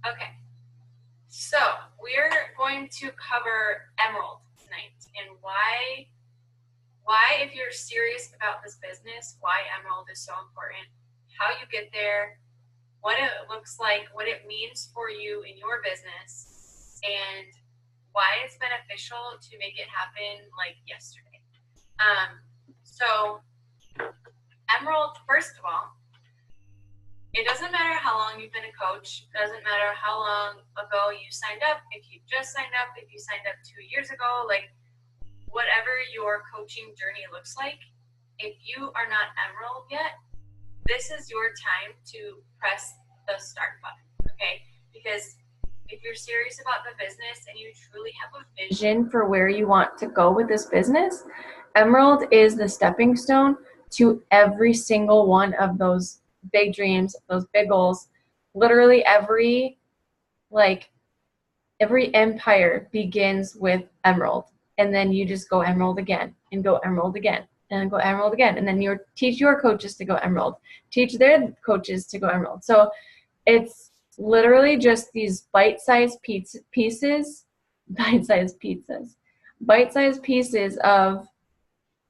Okay, so we're going to cover Emerald tonight and why if you're serious about this business, why Emerald is so important, how you get there, what it looks like, what it means for you in your business, and why it's beneficial to make it happen like yesterday. So Emerald, first of all, it doesn't matter how long you've been a coach. It doesn't matter how long ago you signed up. If you just signed up, if you signed up 2 years ago, like whatever your coaching journey looks like, if you are not Emerald yet, this is your time to press the start button, okay? Because if you're serious about the business and you truly have a vision for where you want to go with this business, Emerald is the stepping stone to every single one of those big dreams, those big goals. Literally every empire begins with Emerald, and then you just go Emerald again and go Emerald again and go Emerald again, and then you teach your coaches to go Emerald, teach their coaches to go Emerald. So it's literally just these bite-sized pieces of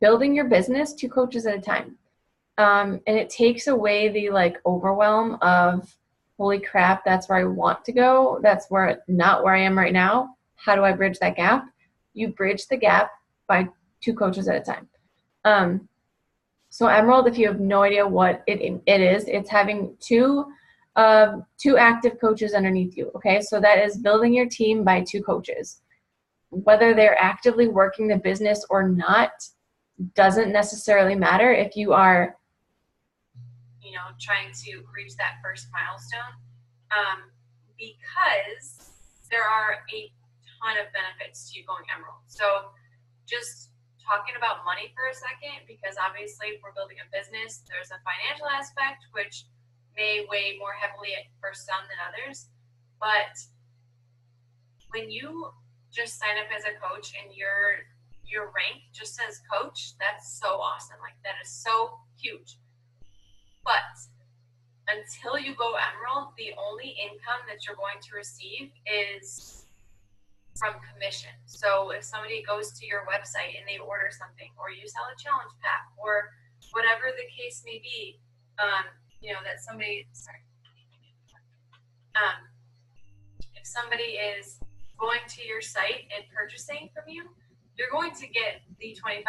building your business 2 coaches at a time. And it takes away the overwhelm of, holy crap, that's where I want to go. That's not where I am right now. How do I bridge that gap? You bridge the gap by 2 coaches at a time. So Emerald, if you have no idea what it is, it's having two active coaches underneath you. Okay, so that is building your team by 2 coaches. Whether they're actively working the business or not doesn't necessarily matter if you are trying to reach that first milestone, because there are a ton of benefits to you going Emerald. So just talking about money for a second, because obviously if we're building a business, there's a financial aspect which may weigh more heavily for some than others. But when you just sign up as a coach and your rank just says coach, that's so awesome. Like, that is so huge. But until you go Emerald, the only income that you're going to receive is from commission. So if somebody goes to your website and they order something, or you sell a challenge pack, or whatever the case may be, that somebody, if somebody is going to your site and purchasing from you, you're going to get the 25%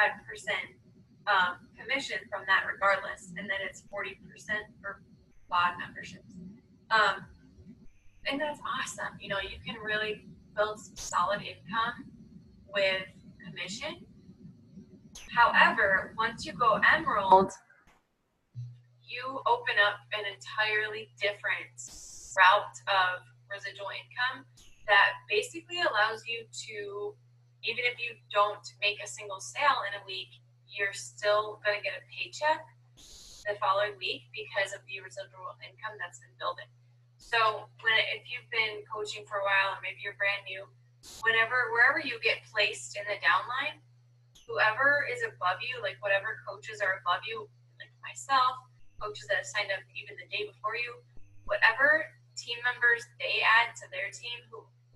commission from that regardless, and then it's 40% for BOD memberships. And that's awesome. You can really build some solid income with commission. However, once you go Emerald, you open up an entirely different route of residual income that basically allows you to, even if you don't make a single sale in a week, you're still going to get a paycheck the following week because of the residual income that's been building. So if you've been coaching for a while, or maybe you're brand new, wherever you get placed in the downline, whoever is above you, like whatever coaches are above you, like myself, coaches that have signed up even the day before you, whatever team members they add to their team,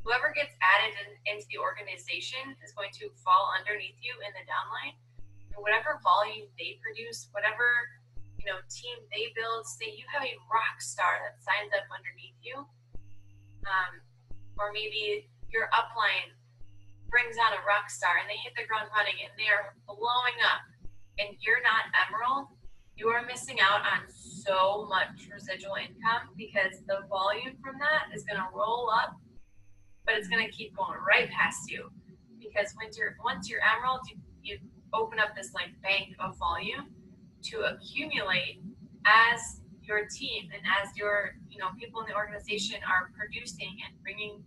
whoever gets added into the organization is going to fall underneath you in the downline. And whatever volume they produce, whatever team they build, say you have a rock star that signs up underneath you, or maybe your upline brings on a rock star and they hit the ground running and they're blowing up, and you're not Emerald, you are missing out on so much residual income, because the volume from that is going to roll up, but it's going to keep going right past you, because once you're Emerald, you open up this bank of volume to accumulate as your team and as your people in the organization are producing and bringing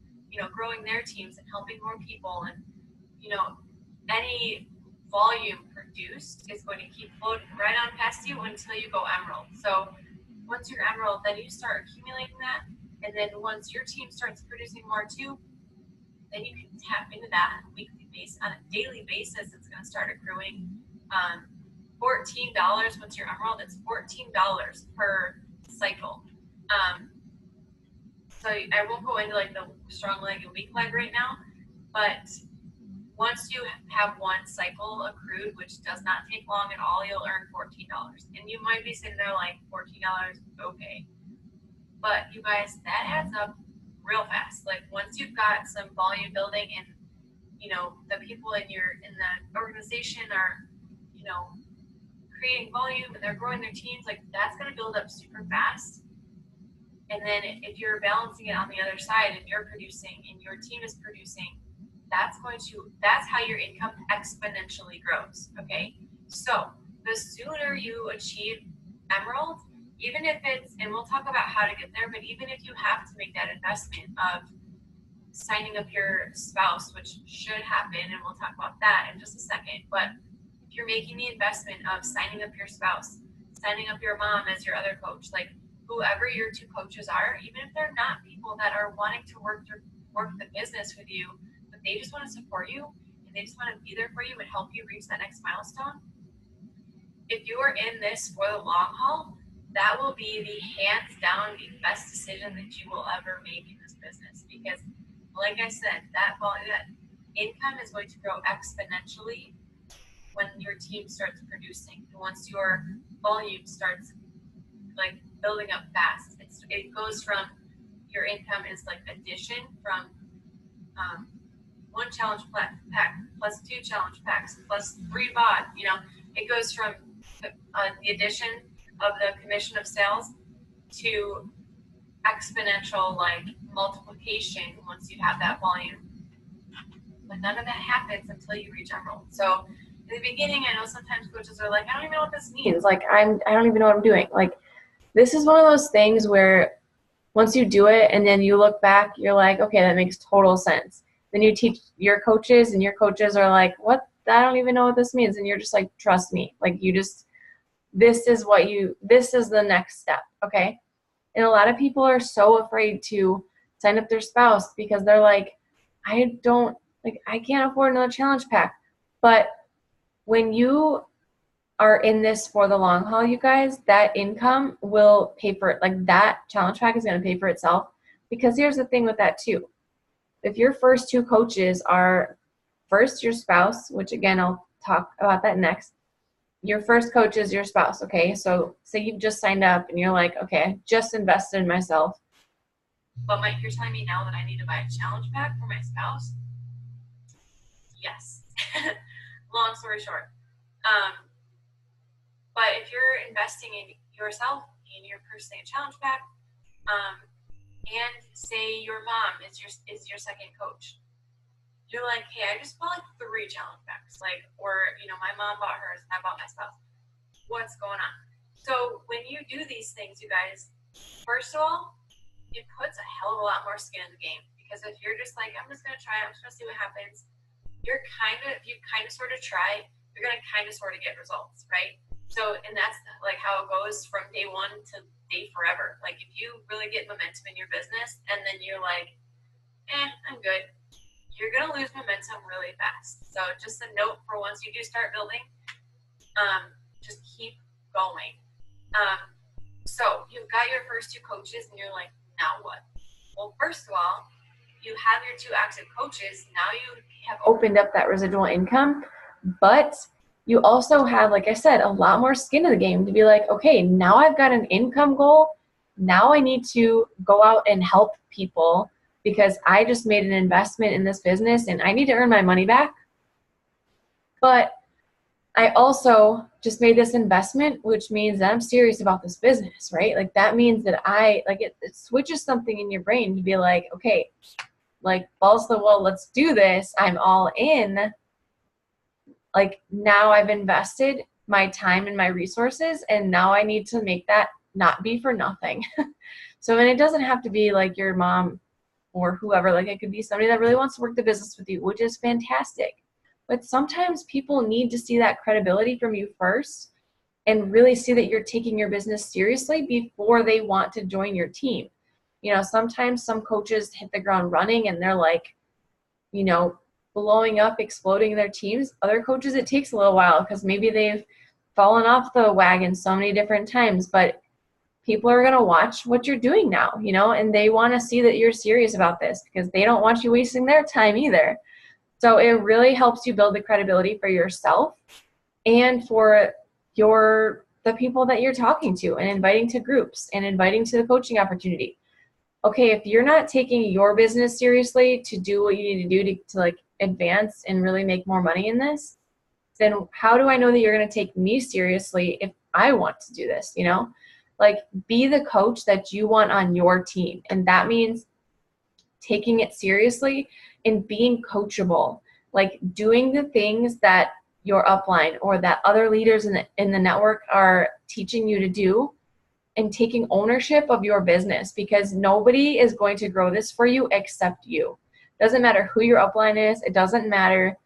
growing their teams and helping more people, and any volume produced is going to keep floating right on past you until you go Emerald. So once you're Emerald, then you start accumulating that, and then once your team starts producing more too, then you can tap into that on a weekly basis. On a daily basis, it's going to start accruing. $14 once you're Emerald, it's $14 per cycle. So I won't go into like the strong leg and weak leg right now, but once you have one cycle accrued, which does not take long at all, you'll earn $14. And you might be sitting there like, $14, okay. But you guys, that adds up real fast. Like once you've got some volume building and, you know, the people in the organization are, you know, creating volume and they're growing their teams, like that's going to build up super fast. And then if you're balancing it on the other side and you're producing and your team is producing, that's how your income exponentially grows. Okay. So the sooner you achieve Emerald, even if it's, and we'll talk about how to get there, but even if you have to make that investment of signing up your spouse, which should happen, and we'll talk about that in just a second, but if you're making the investment of signing up your spouse, signing up your mom as your other coach, like whoever your two coaches are, even if they're not people that are wanting to work the business with you, but they just want to support you and they just want to be there for you and help you reach that next milestone. If you are in this for the long haul, that will be the hands down the best decision that you will ever make in this business. Because like I said, that income is going to grow exponentially when your team starts producing. And once your volume starts like building up fast, it goes from your income is like addition from one challenge pack plus 2 challenge packs plus 3 bot. You know, it goes from the addition of the commission of sales to exponential like multiplication once you have that volume. But none of that happens until you reach Emerald. So in the beginning, I know sometimes coaches are like, I don't even know what this means. Like I don't even know what I'm doing. Like this is one of those things where once you do it and then you look back, you're like, okay, that makes total sense. Then you teach your coaches and your coaches are like, what? I don't even know what this means. And you're just like, trust me. Like this is the next step. Okay. And a lot of people are so afraid to sign up their spouse because they're like, I can't afford another challenge pack. But when you are in this for the long haul, you guys, that income will pay for it. Like that challenge pack is going to pay for itself. Because here's the thing with that too. If your first 2 coaches are first your spouse, which again, I'll talk about that next. Your first coach is your spouse, okay? So say you've just signed up and you're like, okay, I just invested in myself. But Mike, you're telling me now that I need to buy a challenge pack for my spouse? Yes. Long story short. But if you're investing in yourself and you're purchasing a challenge pack, and say your mom is your second coach, you're like, hey, I just bought like 3 challenge packs, like, or you know, my mom bought hers and I bought my spouse. What's going on? So when you do these things, you guys, first of all, it puts a hell of a lot more skin in the game. Because if you're just like, I'm just gonna try, I'm just gonna see what happens, you kind of sort of try, you're gonna kind of sort of get results, right? So, and that's like how it goes from day 1 to day forever. Like if you really get momentum in your business and then you're like, I'm good, you're going to lose momentum really fast. So just a note for once you do start building, just keep going. So you've got your first 2 coaches and you're like, now what? Well, first of all, you have your 2 active coaches. Now you have opened up that residual income, but you also have, like I said, a lot more skin in the game to be like, okay, now I've got an income goal. Now I need to go out and help people because I just made an investment in this business and I need to earn my money back. But I also just made this investment, which means that I'm serious about this business, right? Like that means that it switches something in your brain to be like, okay, like balls to the wall, let's do this. I'm all in. Like now I've invested my time and my resources and now I need to make that not be for nothing. So, and it doesn't have to be like your mom or whoever, like it could be somebody that really wants to work the business with you, which is fantastic. But sometimes people need to see that credibility from you first and really see that you're taking your business seriously before they want to join your team. You know, sometimes some coaches hit the ground running and they're like, you know, blowing up, exploding their teams. Other coaches, it takes a little while because maybe they've fallen off the wagon so many different times. But people are going to watch what you're doing now, you know, and they want to see that you're serious about this because they don't want you wasting their time either. So it really helps you build the credibility for yourself and for the people that you're talking to and inviting to groups and inviting to the coaching opportunity. Okay, if you're not taking your business seriously to do what you need to do to like advance and really make more money in this, then how do I know that you're going to take me seriously if I want to do this, you know? Like, be the coach that you want on your team. And that means taking it seriously and being coachable, like doing the things that your upline or that other leaders in the network are teaching you to do, and taking ownership of your business, because nobody is going to grow this for you except you. Doesn't matter who your upline is. It doesn't matter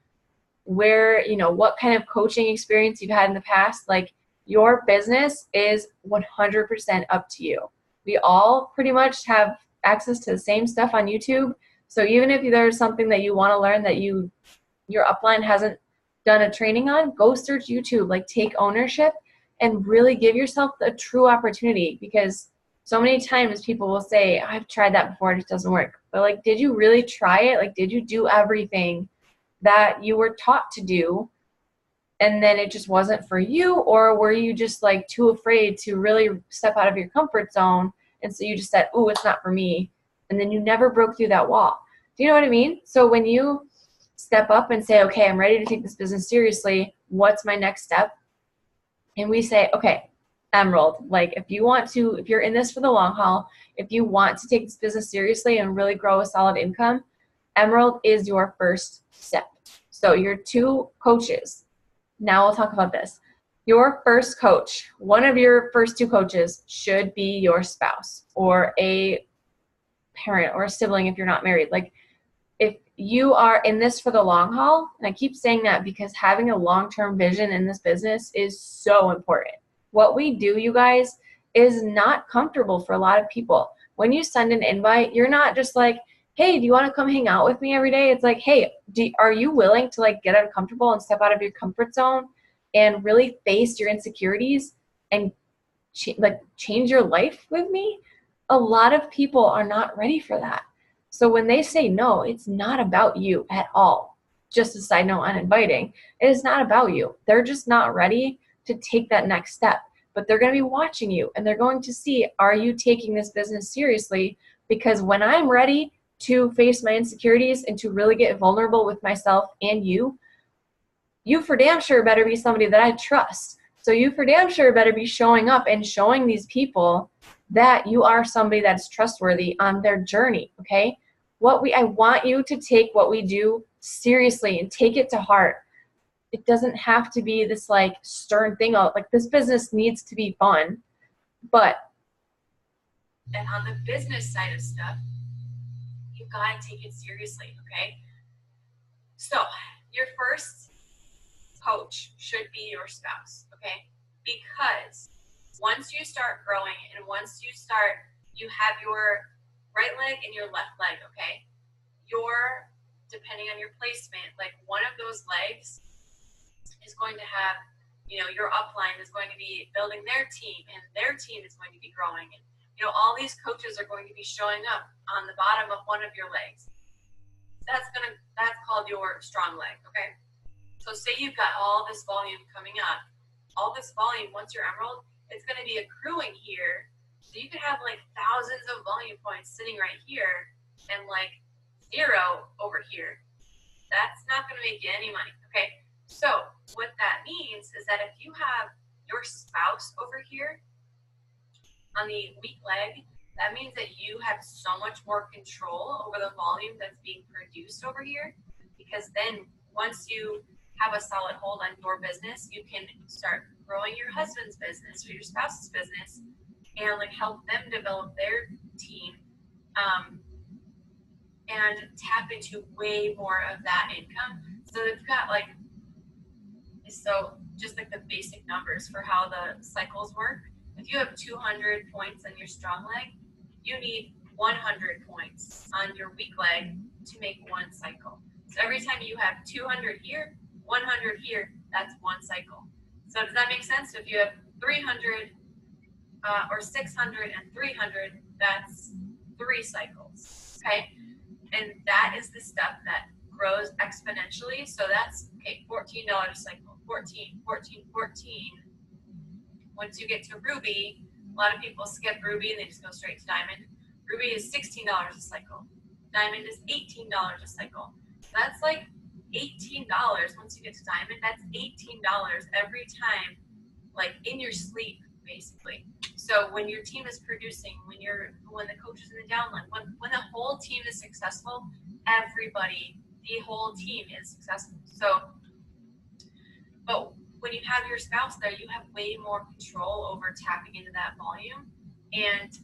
where, you know, what kind of coaching experience you've had in the past. Like, your business is 100% up to you. We all pretty much have access to the same stuff on YouTube. So even if there's something that you want to learn that your upline hasn't done a training on, go search YouTube, like take ownership and really give yourself a true opportunity, because so many times people will say, I've tried that before, it just doesn't work. But like, did you really try it? Like, did you do everything that you were taught to do and then it just wasn't for you? Or were you just like too afraid to really step out of your comfort zone, and so you just said, oh, it's not for me, and then you never broke through that wall? Do you know what I mean? So when you step up and say, okay, I'm ready to take this business seriously, what's my next step? And we say, okay, Emerald, like if you're in this for the long haul, if you want to take this business seriously and really grow a solid income, Emerald is your first step. So your two coaches. Now we'll talk about this. Your first coach, one of your first two coaches should be your spouse or a parent or a sibling if you're not married. Like, if you are in this for the long haul, and I keep saying that because having a long-term vision in this business is so important. What we do, you guys, is not comfortable for a lot of people. When you send an invite, you're not just like, hey, do you want to come hang out with me every day? It's like, hey, are you willing to like get uncomfortable and step out of your comfort zone and really face your insecurities and change your life with me? A lot of people are not ready for that. So when they say no, it's not about you at all. Just a side note on inviting, it is not about you. They're just not ready to take that next step. But they're going to be watching you, and they're going to see, are you taking this business seriously? Because when I'm ready to face my insecurities and to really get vulnerable with myself and you for damn sure better be somebody that I trust. So you for damn sure better be showing up and showing these people that you are somebody that's trustworthy on their journey, okay? I want you to take what we do seriously and take it to heart. It doesn't have to be this like stern thing. Like, this business needs to be fun, but and on the business side of stuff, you gotta take it seriously, okay? So your first coach should be your spouse, okay? Because once you start growing and once you have your right leg and your left leg, okay? Depending on your placement, like one of those legs is going to have, your upline is going to be building their team, and their team is going to be growing. And, all these coaches are going to be showing up on the bottom of one of your legs. That's called your strong leg, okay? So say you've got all this volume coming up. All this volume, once you're Emerald, it's going to be accruing here. So you could have like thousands of volume points sitting right here and like 0 over here. That's not going to make you any money, okay? So what that means is that if you have your spouse over here on the weak leg, that means that you have so much more control over the volume that's being produced over here, because then once you have a solid hold on your business, you can start growing your husband's business or your spouse's business and like help them develop their team, and tap into way more of that income. So they've got just like the basic numbers for how the cycles work. If you have 200 points on your strong leg, you need 100 points on your weak leg to make one cycle. So every time you have 200 here, 100 here, that's one cycle. So does that make sense? So if you have 300 or 600 and 300, that's 3 cycles, okay? And that is the stuff that grows exponentially. So that's, okay, $14 a cycle, 14, 14, 14. Once you get to Ruby, a lot of people skip Ruby and they just go straight to Diamond. Ruby is $16 a cycle. Diamond is $18 a cycle. So that's like $18 once you get to Diamond. That's $18 every time, like in your sleep, basically. So when your team is producing, when the coach is in the downline, when the whole team is successful, everybody, the whole team is successful. So, but when you have your spouse there, you have way more control over tapping into that volume and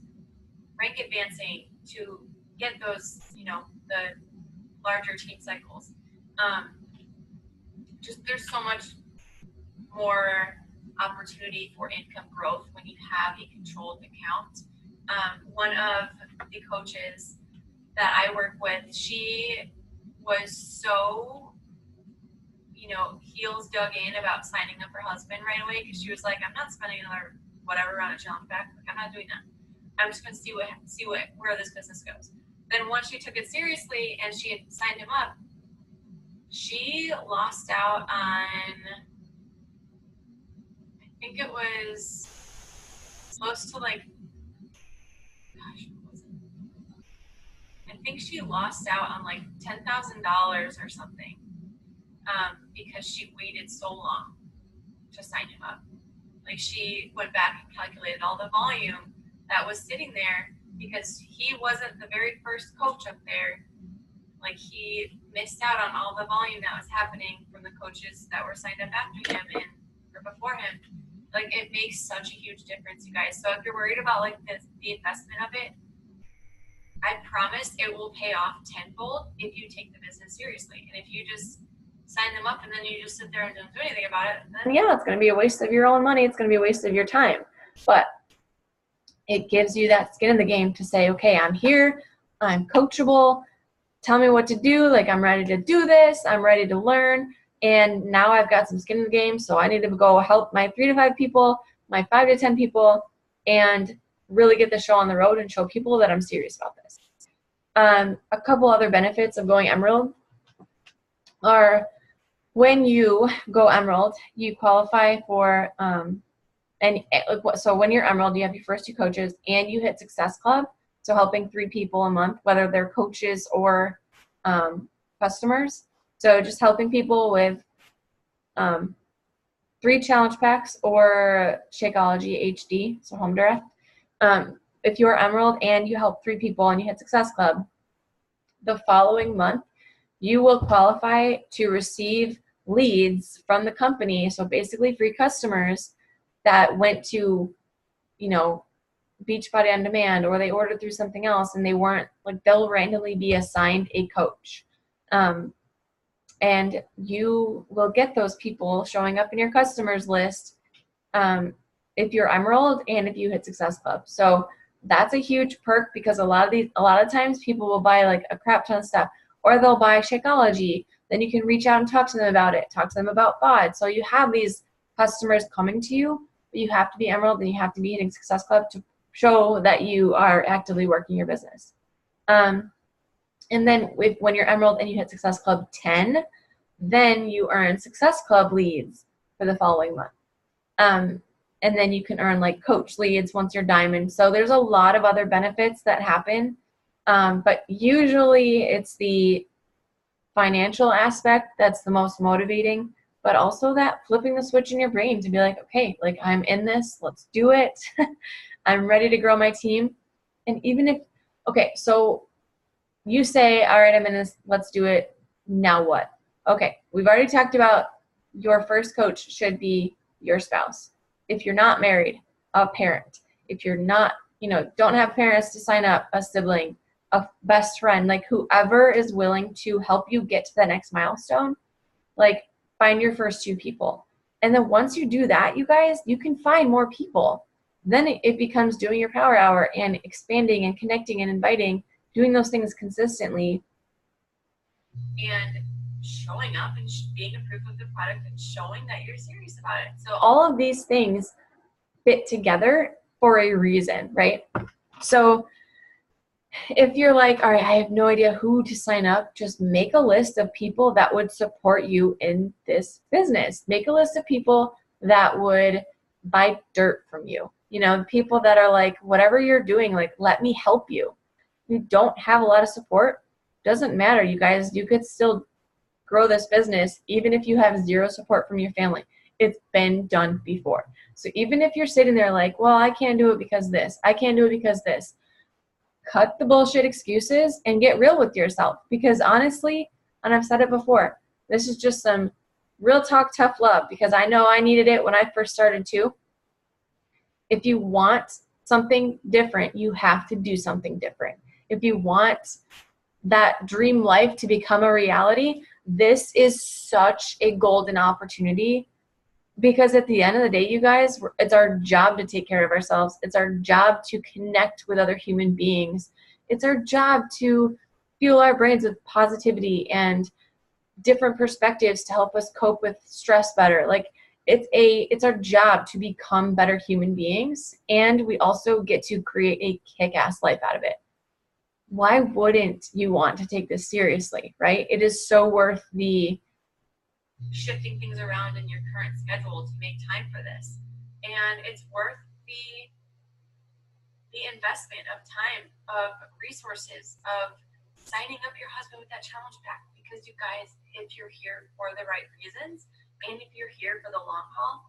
rank advancing to get those, the larger team cycles. Just there's so much more opportunity for income growth when you have a controlled account. One of the coaches that I work with, she was so, heels dug in about signing up her husband right away because she was like, I'm not spending another whatever on a challenge back. Like, I'm not doing that. I'm just going to see where this business goes. Then once she took it seriously and she had signed him up, she lost out on, I think it was close to like, gosh, what was it? I think she lost out on like $10,000 or something because she waited so long to sign him up. Like she went back and calculated all the volume that was sitting there because he wasn't the very first coach up there. Like he missed out on all the volume that was happening from the coaches that were signed up after him or before him. Like it makes such a huge difference, you guys. So if you're worried about like the investment of it, I promise it will pay off tenfold if you take the business seriously. And if you just sign them up and then you just sit there and don't do anything about it, then yeah, it's going to be a waste of your own money. It's going to be a waste of your time. But it gives you that skin in the game to say, okay, I'm here, I'm coachable, tell me what to do, like I'm ready to do this, I'm ready to learn, and now I've got some skin in the game, so I need to go help my 3 to 5 people, my 5 to 10 people, and really get the show on the road and show people that I'm serious about this. A couple other benefits of going Emerald are when you go Emerald, you qualify for so when you're Emerald, you have your first 2 coaches and you hit Success Club, so helping 3 people a month, whether they're coaches or customers. So just helping people with 3 challenge packs or Shakeology HD, so home direct. If you're Emerald and you help 3 people and you hit Success Club, the following month, you will qualify to receive leads from the company. So basically free customers that went to, Beachbody On Demand, or they ordered through something else and they weren't, like, they'll randomly be assigned a coach. And you will get those people showing up in your customers list if you're Emerald and if you hit Success Club. So that's a huge perk because a lot of times people will buy like a crap ton of stuff, or they'll buy Shakeology. Then you can reach out and talk to them about it, talk to them about FOD. So you have these customers coming to you, but you have to be Emerald and you have to be hitting Success Club to show that you are actively working your business. And then when you're Emerald and you hit Success Club 10, then you earn Success Club leads for the following month. And then you can earn like coach leads once you're Diamond. So there's a lot of other benefits that happen. But usually it's the financial aspect that's the most motivating, but also that flipping the switch in your brain to be like, okay, like I'm in this, let's do it. I'm ready to grow my team. And even if, okay, so you say, all right, I'm in this, let's do it. Now what? Okay, we've already talked about your first coach should be your spouse. If you're not married, a parent. If you're not, don't have parents to sign up, a sibling, a best friend, like whoever is willing to help you get to the next milestone, like find your first 2 people. And then once you do that, you guys, you can find more people. Then it becomes doing your power hour and expanding and connecting and inviting, doing those things consistently. And showing up and being a proof of the product and showing that you're serious about it. So all of these things fit together for a reason, right? So if you're like, all right, I have no idea who to sign up, just make a list of people that would support you in this business. Make a list of people that would buy dirt from you. You know, people that are like, whatever you're doing, like, let me help you. You don't have a lot of support, doesn't matter, you guys. You could still grow this business even if you have zero support from your family. It's been done before. So even if you're sitting there like, well, I can't do it because this, I can't do it because this, cut the bullshit excuses and get real with yourself. Because honestly, and I've said it before, this is just some real talk, tough love, because I know I needed it when I first started too. If you want something different, you have to do something different. If you want that dream life to become a reality, this is such a golden opportunity. Because at the end of the day, you guys, it's our job to take care of ourselves. It's our job to connect with other human beings. It's our job to fuel our brains with positivity and different perspectives to help us cope with stress better. Like, it's our job to become better human beings, and we also get to create a kick-ass life out of it. Why wouldn't you want to take this seriously, right? It is so worth the shifting things around in your current schedule to make time for this. And it's worth the investment of time, of resources, of signing up your husband with that challenge pack. Because you guys, if you're here for the right reasons, and if you're here for the long haul,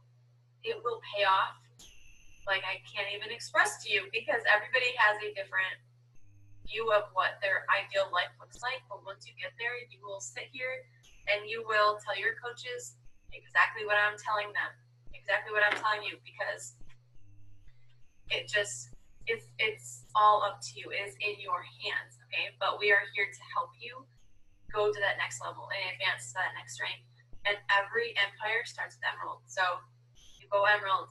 it will pay off like I can't even express to you, because everybody has a different view of what their ideal life looks like. But once you get there, you will sit here and you will tell your coaches exactly what I'm telling them, exactly what I'm telling you, because it's all up to you. It is in your hands, okay? But we are here to help you go to that next level and advance to that next rank. And every empire starts with emerald. So you go emerald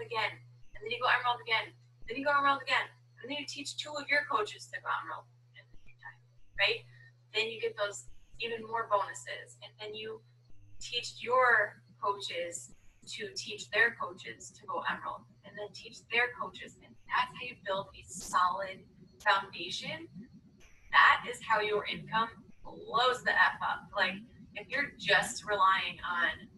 again, and then you go emerald again, then you go emerald again, and then you teach 2 of your coaches to go emerald in the meantime, right? Then you get those even more bonuses, and then you teach your coaches to teach their coaches to go emerald, and then teach their coaches, and that's how you build a solid foundation. That is how your income blows the F up. Like, if you're just relying on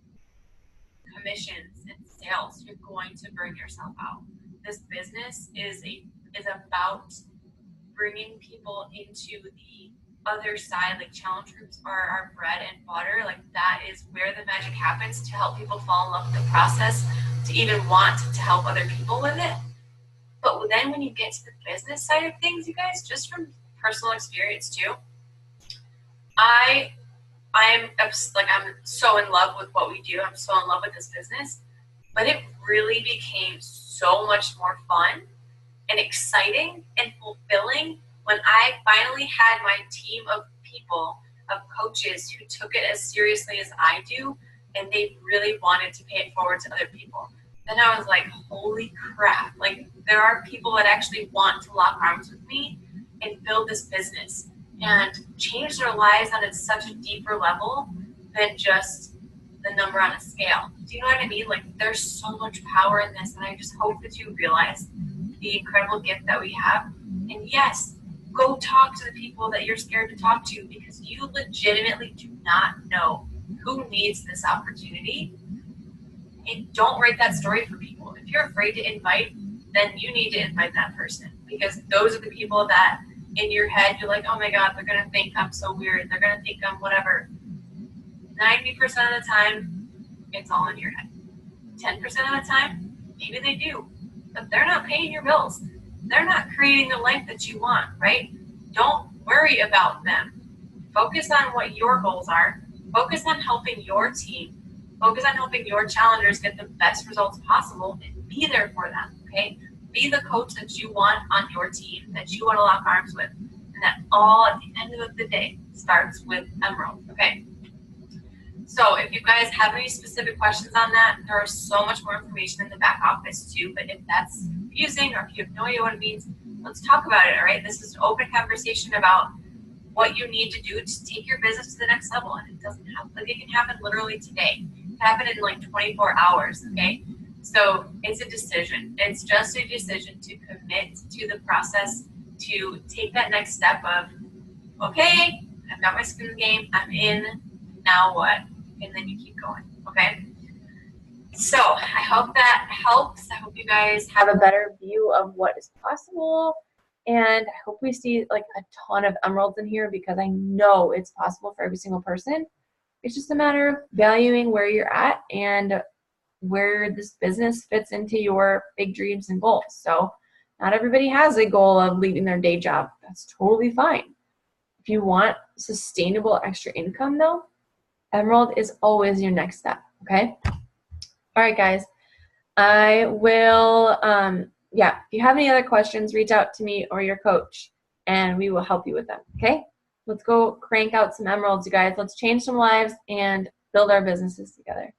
commissions and sales, you're going to burn yourself out. This business is about bringing people into the other side. Like, challenge groups are our bread and butter. Like, that is where the magic happens, to help people fall in love with the process, to even want to help other people with it. But then when you get to the business side of things, you guys, just from personal experience too, I'm so in love with what we do. I'm so in love with this business, but it really became so much more fun and exciting and fulfilling when I finally had my team of people, of coaches, who took it as seriously as I do, and they really wanted to pay it forward to other people. Then I was like, holy crap, like, there are people that actually want to lock arms with me and build this business and change their lives on such a deeper level than just the number on a scale. Do you know what I mean? Like, there's so much power in this, and I just hope that you realize the incredible gift that we have. And yes, go talk to the people that you're scared to talk to, because you legitimately do not know who needs this opportunity. And don't write that story for people. If you're afraid to invite, then you need to invite that person, because those are the people that in your head you're like, oh my God, they're going to think I'm so weird. They're going to think I'm whatever. 90% of the time, it's all in your head. 10% of the time, maybe they do, but they're not paying your bills. They're not creating the life that you want, right? Don't worry about them. Focus on what your goals are. Focus on helping your team. Focus on helping your challengers get the best results possible, and be there for them, okay? Be the coach that you want on your team, that you want to lock arms with. And that all at the end of the day starts with Emerald, okay? So if you guys have any specific questions on that, there is so much more information in the back office too. But if that's confusing, or if you have no idea what it means, let's talk about it, all right? This is an open conversation about what you need to do to take your business to the next level. And it doesn't happen, like, it can happen literally today. It can happen in like 24 hours, okay? So it's a decision. It's just a decision to commit to the process, to take that next step of, okay, I've got my skin in the game, I'm in, now what? And then you keep going, okay? So I hope that helps. I hope you guys have a better view of what is possible. And I hope we see like a ton of emeralds in here, because I know it's possible for every single person. It's just a matter of valuing where you're at and where this business fits into your big dreams and goals. So not everybody has a goal of leaving their day job. That's totally fine. If you want sustainable extra income though, Emerald is always your next step, okay? All right, guys. I will, if you have any other questions, reach out to me or your coach, and we will help you with them, okay? Let's go crank out some emeralds, you guys. Let's change some lives and build our businesses together.